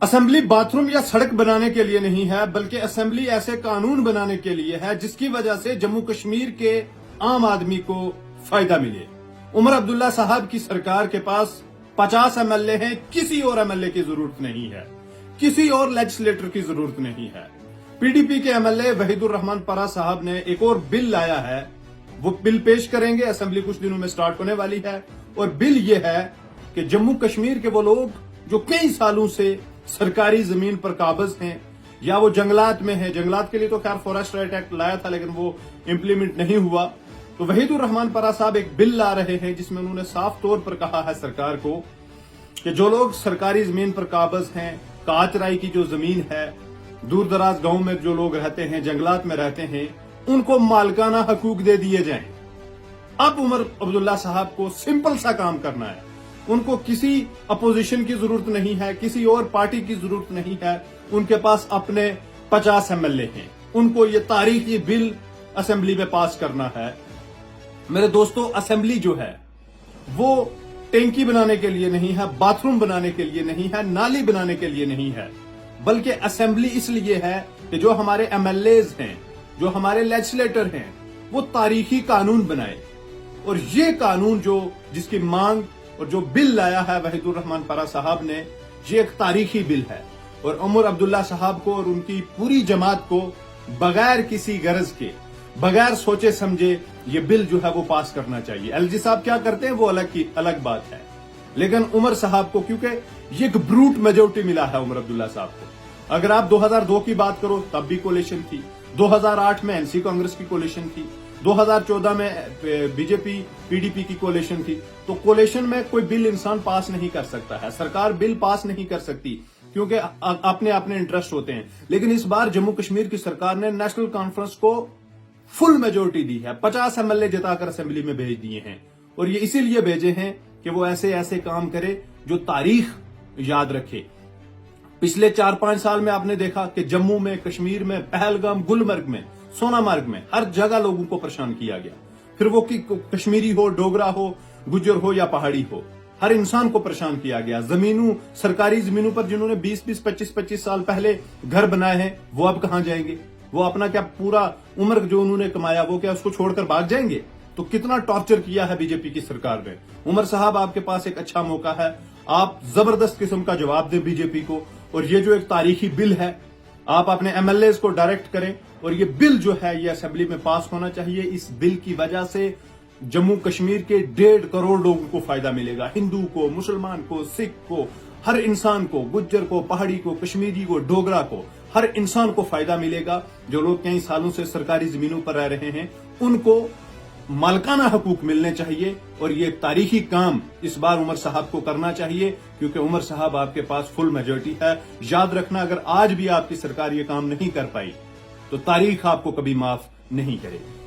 Assembly bathroom या सड़क बनाने के लिए नहीं है, बल्कि असेंबली ऐसे कानून बनाने के लिए है जिसकी वजह से जम्मू कश्मीर के आम आदमी को फायदा मिले। उमर अब्दुल्ला साहब की सरकार के पास 50 एमएलए हैं, किसी और एमएलए की जरूरत नहीं है, किसी और लेजिस्लेटर की जरूरत नहीं है। पीडीपी के एमएलए वहीदुर रहमान परा साहब ने एक और बिल लाया है, वो बिल पेश करेंगे, असेंबली कुछ दिनों में स्टार्ट होने वाली है। और बिल ये है कि जम्मू कश्मीर के वो लोग जो कई सालों से सरकारी जमीन पर काबिज हैं या वो जंगलात में हैं, जंगलात के लिए तो खैर फॉरेस्ट राइट एक्ट लाया था लेकिन वो इम्प्लीमेंट नहीं हुआ, तो वहीदुर रहमान परा साहब एक बिल ला रहे हैं जिसमें उन्होंने साफ तौर पर कहा है सरकार को कि जो लोग सरकारी जमीन पर काबिज हैं, काचराई की जो जमीन है, दूर दराज गांव में जो लोग रहते हैं, जंगलात में रहते हैं, उनको मालिकाना हकूक दे दिए जाएं। अब उमर अब्दुल्ला साहब को सिंपल सा काम करना है, उनको किसी अपोजिशन की जरूरत नहीं है, किसी और पार्टी की जरूरत नहीं है, उनके पास अपने 50 एमएलए हैं, उनको ये तारीखी बिल असेंबली में पास करना है। मेरे दोस्तों, असेंबली जो है वो टैंकी बनाने के लिए नहीं है, बाथरूम बनाने के लिए नहीं है, नाली बनाने के लिए नहीं है, बल्कि असेंबली इसलिए है कि जो हमारे एमएलएज हैं, जो हमारे लेजिस्लेटर हैं, वो तारीखी कानून बनाए। और ये कानून जो जिसकी मांग और जो बिल लाया है वहीदुर रहमान परा साहब ने, ये एक तारीखी बिल है। और उमर अब्दुल्ला साहब को और उनकी पूरी जमात को बगैर किसी गरज के, बगैर सोचे समझे ये बिल जो है वो पास करना चाहिए। एलजी साहब क्या करते हैं वो अलग बात है, लेकिन उमर साहब को क्योंकि ये एक ब्रूट मेजोरिटी मिला है उमर अब्दुल्ला साहब को। अगर आप 2002 की बात करो तब भी कोलिशन थी, 2008 में एनसी कांग्रेस की कोलिशन थी, 2014 में बीजेपी पीडीपी की कोलिशन थी। तो कोलिशन में कोई बिल इंसान पास नहीं कर सकता है, सरकार बिल पास नहीं कर सकती क्योंकि अपने अपने इंटरेस्ट होते हैं। लेकिन इस बार जम्मू कश्मीर की सरकार ने नेशनल कॉन्फ्रेंस को फुल मेजोरिटी दी है, 50 एमएलए जिताकर असेंबली में भेज दिए हैं। और ये इसीलिए भेजे हैं कि वो ऐसे ऐसे काम करे जो तारीख याद रखे। पिछले 4-5 साल में आपने देखा कि जम्मू में, कश्मीर में, पहलगाम, गुलमर्ग में, सोनामर्ग में हर जगह लोगों को परेशान किया गया। फिर वो कश्मीरी हो, डोगरा हो, गुज्जर हो या पहाड़ी हो, हर इंसान को परेशान किया गया। जमीनों, सरकारी जमीनों पर जिन्होंने 20-20, 25-25 साल पहले घर बनाए हैं वो अब कहां जाएंगे? वो अपना क्या पूरा उम्र जो उन्होंने कमाया वो क्या उसको छोड़कर भाग जाएंगे? तो कितना टॉर्चर किया है बीजेपी की सरकार ने। उमर साहब, आपके पास एक अच्छा मौका है, आप जबरदस्त किस्म का जवाब दें बीजेपी को। और ये जो एक तारीखी बिल है, आप अपने एमएलए को डायरेक्ट करें और ये बिल जो है ये असेंबली में पास होना चाहिए। इस बिल की वजह से जम्मू कश्मीर के 1.5 करोड़ लोगों को फायदा मिलेगा, हिंदू को, मुसलमान को, सिख को, हर इंसान को, गुज्जर को, पहाड़ी को, कश्मीरी को, डोगरा को, हर इंसान को फायदा मिलेगा। जो लोग कई सालों से सरकारी जमीनों पर रह रहे हैं उनको मालिकाना हकूक मिलने चाहिए। और ये तारीखी काम इस बार उमर साहब को करना चाहिए क्योंकि उमर साहब आपके पास फुल मेजोरिटी है। याद रखना, अगर आज भी आपकी सरकार ये काम नहीं कर पाई तो तारीख आपको कभी माफ नहीं करेगी।